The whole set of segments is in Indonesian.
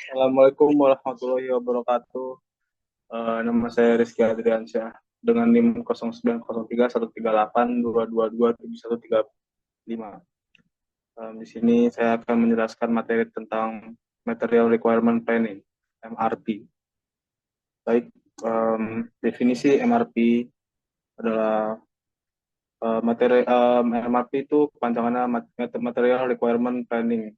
Assalamualaikum warahmatullahi wabarakatuh. Nama saya Rizky Adriansyah dengan NIM 09031382227135. Di sini saya akan menjelaskan materi tentang Material Requirement Planning (MRP). Baik, definisi MRP adalah MRP itu kepanjangannya Material Requirement Planning,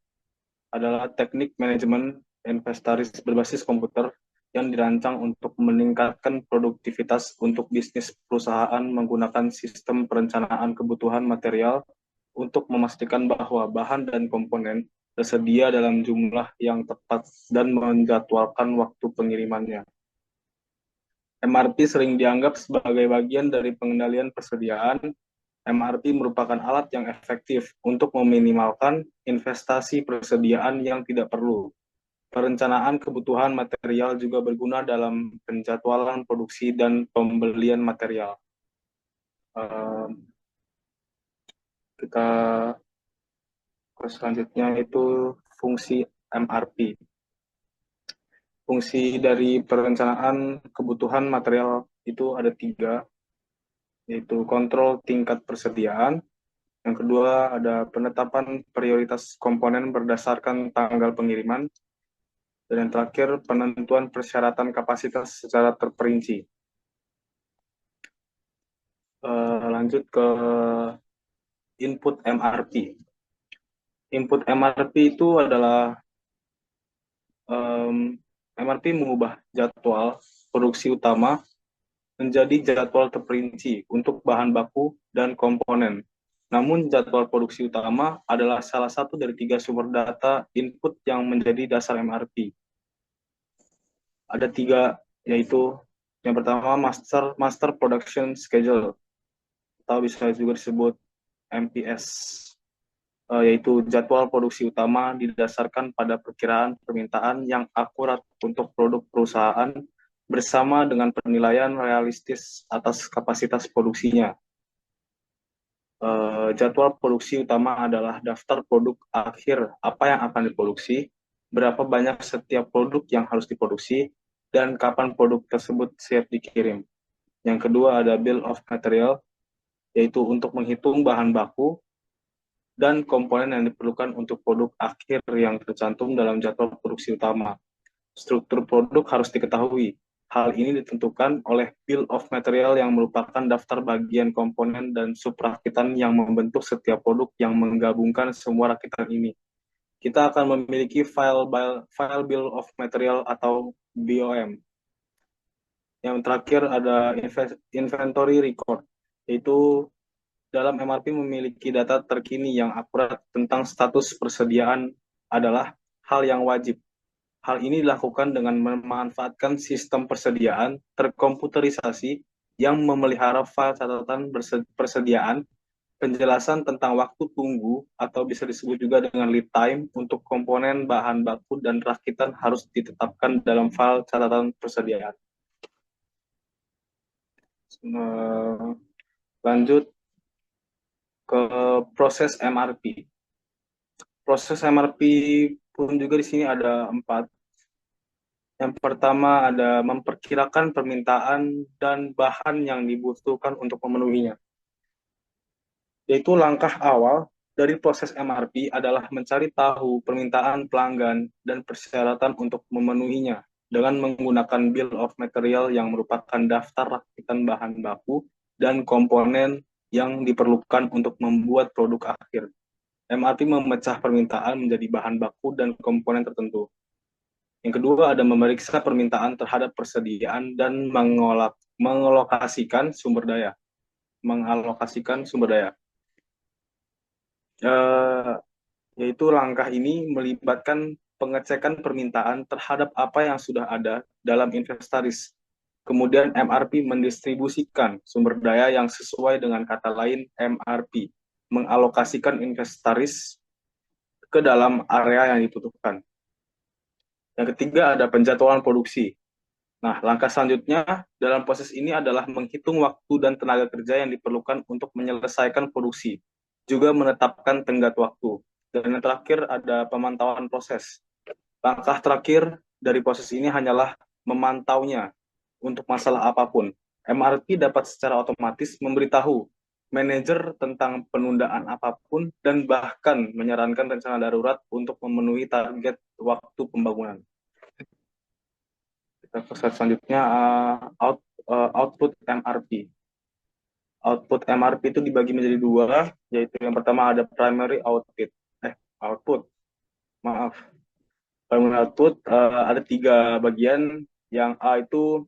adalah teknik manajemen inventaris berbasis komputer yang dirancang untuk meningkatkan produktivitas untuk bisnis perusahaan menggunakan sistem perencanaan kebutuhan material untuk memastikan bahwa bahan dan komponen tersedia dalam jumlah yang tepat dan menjadwalkan waktu pengirimannya. MRP sering dianggap sebagai bagian dari pengendalian persediaan. MRP merupakan alat yang efektif untuk meminimalkan investasi persediaan yang tidak perlu. Perencanaan kebutuhan material juga berguna dalam penjadwalan produksi dan pembelian material. Kita ke selanjutnya itu fungsi MRP. Fungsi dari perencanaan kebutuhan material itu ada tiga, yaitu kontrol tingkat persediaan. Yang kedua ada penetapan prioritas komponen berdasarkan tanggal pengiriman. Dan yang terakhir penentuan persyaratan kapasitas secara terperinci. Lanjut ke input MRP. Input MRP itu adalah MRP mengubah jadwal produksi utama menjadi jadwal terperinci untuk bahan baku dan komponen. Namun jadwal produksi utama adalah salah satu dari tiga sumber data input yang menjadi dasar MRP. Ada tiga, yaitu yang pertama Master Production Schedule, atau bisa juga disebut MPS, yaitu jadwal produksi utama didasarkan pada perkiraan permintaan yang akurat untuk produk perusahaan bersama dengan penilaian realistis atas kapasitas produksinya. Jadwal produksi utama adalah daftar produk akhir apa yang akan diproduksi, berapa banyak setiap produk yang harus diproduksi, dan kapan produk tersebut siap dikirim. Yang kedua ada Bill of Material, yaitu untuk menghitung bahan baku dan komponen yang diperlukan untuk produk akhir yang tercantum dalam jadwal produksi utama. Struktur produk harus diketahui. Hal ini ditentukan oleh Bill of Material yang merupakan daftar bagian komponen dan subrakitan yang membentuk setiap produk yang menggabungkan semua rakitan ini. Kita akan memiliki file Bill of Material atau BOM. Yang terakhir ada Inventory Record, yaitu dalam MRP memiliki data terkini yang akurat tentang status persediaan adalah hal yang wajib. Hal ini dilakukan dengan memanfaatkan sistem persediaan terkomputerisasi yang memelihara file catatan persediaan, penjelasan tentang waktu tunggu atau bisa disebut juga dengan lead time untuk komponen bahan baku dan rakitan harus ditetapkan dalam file catatan persediaan. Lanjut ke proses MRP. Proses MRP pun juga di sini ada 4. Yang pertama ada memperkirakan permintaan dan bahan yang dibutuhkan untuk memenuhinya. Yaitu langkah awal dari proses MRP adalah mencari tahu permintaan pelanggan dan persyaratan untuk memenuhinya dengan menggunakan Bill of Material yang merupakan daftar rakitan bahan baku dan komponen yang diperlukan untuk membuat produk akhir. MRP memecah permintaan menjadi bahan baku dan komponen tertentu. Yang kedua ada memeriksa permintaan terhadap persediaan dan mengalokasikan sumber daya. Yaitu langkah ini melibatkan pengecekan permintaan terhadap apa yang sudah ada dalam inventaris. Kemudian MRP mendistribusikan sumber daya yang sesuai dengan kata lain MRP, mengalokasikan inventaris ke dalam area yang dibutuhkan. Yang ketiga ada penjadwalan produksi. Nah, langkah selanjutnya dalam proses ini adalah menghitung waktu dan tenaga kerja yang diperlukan untuk menyelesaikan produksi, juga menetapkan tenggat waktu. Dan yang terakhir ada pemantauan proses. Langkah terakhir dari proses ini hanyalah memantaunya untuk masalah apapun. MRP dapat secara otomatis memberitahu manajer tentang penundaan apapun dan bahkan menyarankan rencana darurat untuk memenuhi target waktu pembangunan. Kita ke slide selanjutnya, output MRP. Output MRP itu dibagi menjadi dua, yaitu yang pertama ada primary output, maaf. Primary output ada tiga bagian. Yang A itu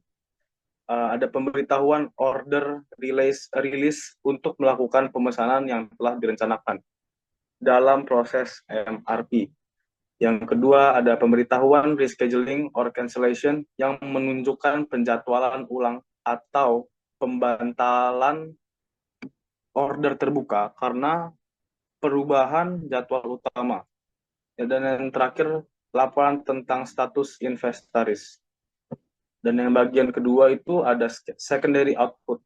ada pemberitahuan order rilis untuk melakukan pemesanan yang telah direncanakan dalam proses MRP. Yang kedua ada pemberitahuan rescheduling or cancellation yang menunjukkan penjadwalan ulang atau pembantalan order terbuka karena perubahan jadwal utama. Dan yang terakhir, laporan tentang status inventaris. Dan yang bagian kedua itu ada secondary output.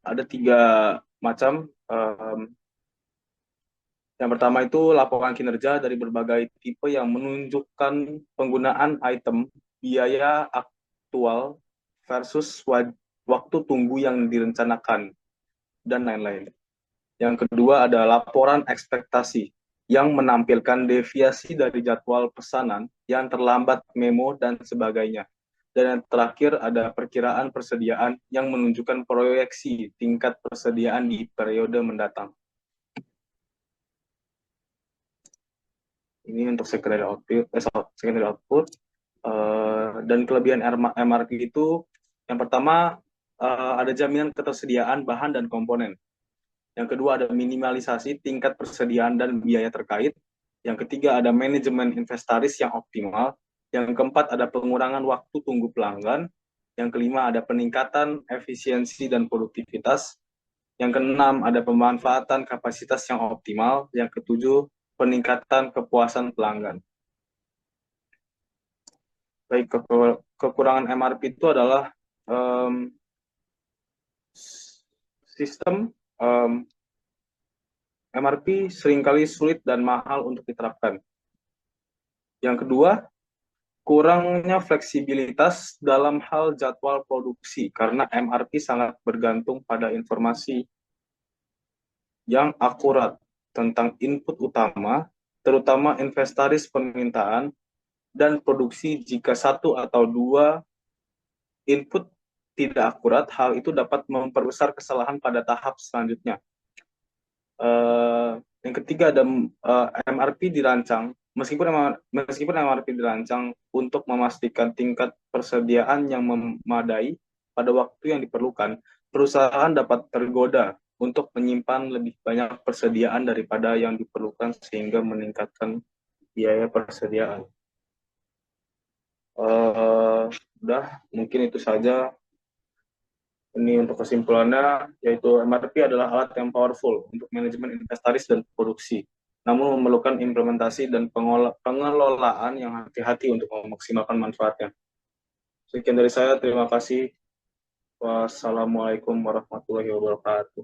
Ada tiga macam. Yang pertama itu laporan kinerja dari berbagai tipe yang menunjukkan penggunaan item, biaya aktual versus waktu tunggu yang direncanakan, dan lain-lain. Yang kedua ada laporan ekspektasi yang menampilkan deviasi dari jadwal pesanan yang terlambat memo dan sebagainya. Dan yang terakhir ada perkiraan persediaan yang menunjukkan proyeksi tingkat persediaan di periode mendatang. Ini untuk secondary output. Dan kelebihan MRP itu yang pertama ada jaminan ketersediaan bahan dan komponen. Yang kedua ada minimalisasi tingkat persediaan dan biaya terkait. Yang ketiga ada manajemen inventaris yang optimal. Yang keempat ada pengurangan waktu tunggu pelanggan. Yang kelima ada peningkatan efisiensi dan produktivitas. Yang keenam ada pemanfaatan kapasitas yang optimal. Yang ketujuh peningkatan kepuasan pelanggan. Baik, kekurangan MRP itu adalah sistem MRP seringkali sulit dan mahal untuk diterapkan. Yang kedua, kurangnya fleksibilitas dalam hal jadwal produksi karena MRP sangat bergantung pada informasi yang akurat tentang input utama, terutama inventaris permintaan dan produksi. Jika satu atau dua input tidak akurat, hal itu dapat memperbesar kesalahan pada tahap selanjutnya. Yang ketiga ada MRP dirancang, meskipun MRP dirancang untuk memastikan tingkat persediaan yang memadai pada waktu yang diperlukan, perusahaan dapat tergoda untuk menyimpan lebih banyak persediaan daripada yang diperlukan sehingga meningkatkan biaya persediaan. Udah, mungkin itu saja. Ini untuk kesimpulannya, yaitu MRP adalah alat yang powerful untuk manajemen inventaris dan produksi, namun memerlukan implementasi dan pengelolaan yang hati-hati untuk memaksimalkan manfaatnya. Sekian dari saya, terima kasih. Wassalamualaikum warahmatullahi wabarakatuh.